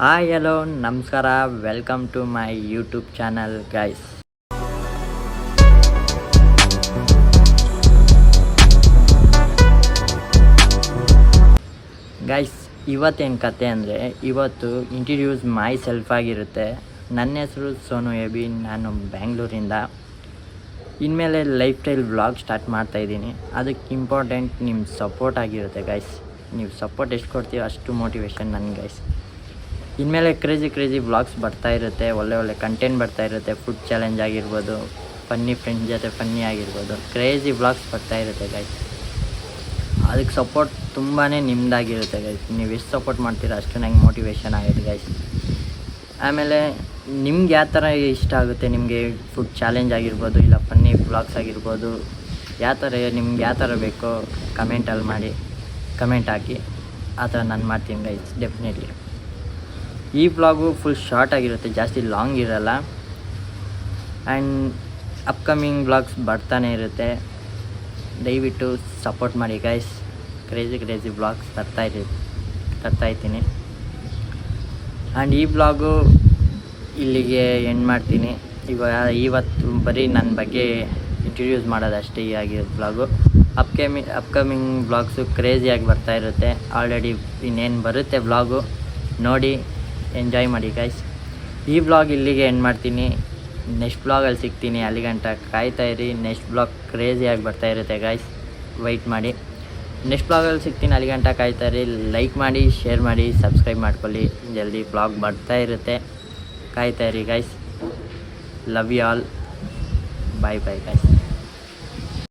Hi hello ನಮಸ್ಕಾರ, welcome to my YouTube channel guys. Guys, ಇವತ್ತೇನು ಕತೆ ಅಂದರೆ, ಇವತ್ತು ಇಂಟ್ರಡ್ಯೂಸ್ ಮೈ ಸೆಲ್ಫ್ ಆಗಿರುತ್ತೆ. ನನ್ನ ಹೆಸರು ಸೋನು ಎಬಿ, ನಾನು ಬ್ಯಾಂಗ್ಳೂರಿಂದ. ಇನ್ಮೇಲೆ ಲೈಫ್ ಸ್ಟೈಲ್ ವ್ಲಾಗ್ ಸ್ಟಾರ್ಟ್ ಮಾಡ್ತಾಯಿದ್ದೀನಿ. ಅದಕ್ಕೆ ಇಂಪಾರ್ಟೆಂಟ್ ನಿಮ್ಮ ಸಪೋರ್ಟ್ ಆಗಿರುತ್ತೆ ಗೈಸ್. ನೀವು ಸಪೋರ್ಟ್ ಎಷ್ಟು ಕೊಡ್ತೀರೋ ಅಷ್ಟು ಮೋಟಿವೇಶನ್ ನನ್ನ ಗೈಸ್. ಇನ್ಮೇಲೆ ಕ್ರೇಜಿ ವ್ಲಾಗ್ಸ್ ಬರ್ತಾ ಇರುತ್ತೆ, ಒಳ್ಳೆ ಕಂಟೆಂಟ್ ಬರ್ತಾ ಇರುತ್ತೆ. ಫುಡ್ ಚಾಲೆಂಜ್ ಆಗಿರ್ಬೋದು, ಫನ್ನಿ ಫ್ರೆಂಡ್ಸ್ ಜೊತೆ ಫನ್ನಿ ಆಗಿರ್ಬೋದು, ಕ್ರೇಜಿ ವ್ಲಾಗ್ಸ್ ಬರ್ತಾ ಇರುತ್ತೆ ಗೈಸ್. ಅದಕ್ಕೆ ಸಪೋರ್ಟ್ ತುಂಬಾ ನಿಮ್ಮದಾಗಿರುತ್ತೆ ಗೈಸ್. ನೀವು ಎಷ್ಟು ಸಪೋರ್ಟ್ ಮಾಡ್ತೀರೋ ಅಷ್ಟು ನಂಗೆ ಮೋಟಿವೇಶನ್ ಆಗುತ್ತೆ ಗೈಸ್. ಆಮೇಲೆ ನಿಮ್ಗೆ ಯಾವ ಥರ ಇಷ್ಟ ಆಗುತ್ತೆ, ನಿಮಗೆ ಫುಡ್ ಚಾಲೆಂಜ್ ಆಗಿರ್ಬೋದು, ಇಲ್ಲ ಫನ್ನಿ ವ್ಲಾಗ್ಸ್ ಆಗಿರ್ಬೋದು, ನಿಮ್ಗೆ ಯಾವ ಥರ ಬೇಕೋ ಕಮೆಂಟ್ ಹಾಕಿ. ಆ ಥರ ನಾನು ಮಾಡ್ತೀನಿ ಗೈಸ್, ಡೆಫಿನೆಟ್ಲಿ. ಈ ವ್ಲಾಗು ಫುಲ್ ಶಾರ್ಟ್ ಆಗಿರುತ್ತೆ, ಜಾಸ್ತಿ ಲಾಂಗ್ ಇರಲ್ಲ. ಆ್ಯಂಡ್ ಅಪ್ಕಮಿಂಗ್ ವ್ಲಾಗ್ಸ್ ಬರ್ತಾನೆ ಇರುತ್ತೆ. ದಯವಿಟ್ಟು ಸಪೋರ್ಟ್ ಮಾಡಿ ಗೈಸ್. ಕ್ರೇಜಿ ವ್ಲಾಗ್ಸ್ ತರ್ತಾಯಿದ್ದೀನಿ. ಆ್ಯಂಡ್ ಈ ವ್ಲಾಗು ಇಲ್ಲಿಗೆ ಎಂಡ್ ಮಾಡ್ತೀನಿ. ಇವತ್ತು ಬರೀ ನನ್ನ ಬಗ್ಗೆ ಇಂಟ್ರಡ್ಯೂಸ್ ಮಾಡೋದಷ್ಟೇ ಆಗಿರೋದು ವ್ಲಾಗು. ಅಪ್ಕಮಿಂಗ್ ವ್ಲಾಗ್ಸು ಕ್ರೇಜಿಯಾಗಿ ಬರ್ತಾ ಇರುತ್ತೆ. ಆಲ್ರೆಡಿ ಇನ್ನೇನು ಬರುತ್ತೆ ವ್ಲಾಗು, ನೋಡಿ ಎಂಜಾಯ್ ಮಾಡಿ ಗೈಸ್. ಈ ವ್ಲಾಗ್ ಇಲ್ಲಿಗೆ ಎಂಡ್ ಮಾಡ್ತೀನಿ. ನೆಕ್ಸ್ಟ್ ವ್ಲಾಗಲ್ಲಿ ಸಿಗ್ತೀನಿ. ಅಲ್ಲಿಗಂಟ ಕಾಯ್ತಾಯಿರಿ. ನೆಕ್ಸ್ಟ್ ವ್ಲಾಗ್ ಕ್ರೇಜಿಯಾಗಿ ಬರ್ತಾ ಇರುತ್ತೆ ಗೈಸ್, ವೆಯ್ಟ್ ಮಾಡಿ. ನೆಕ್ಸ್ಟ್ ವ್ಲಾಗಲ್ಲಿ ಸಿಗ್ತೀನಿ. ಅಲ್ಲಿಗಂಟ ಕಾಯ್ತಾಯಿರಿ. ಲೈಕ್ ಮಾಡಿ, ಶೇರ್ ಮಾಡಿ, ಸಬ್ಸ್ಕ್ರೈಬ್ ಮಾಡ್ಕೊಳ್ಳಿ. ಜಲ್ದಿ ವ್ಲಾಗ್ ಬರ್ತಾ ಇರುತ್ತೆ, ಕಾಯ್ತಾಯಿರಿ guys. Love you all. Bye guys.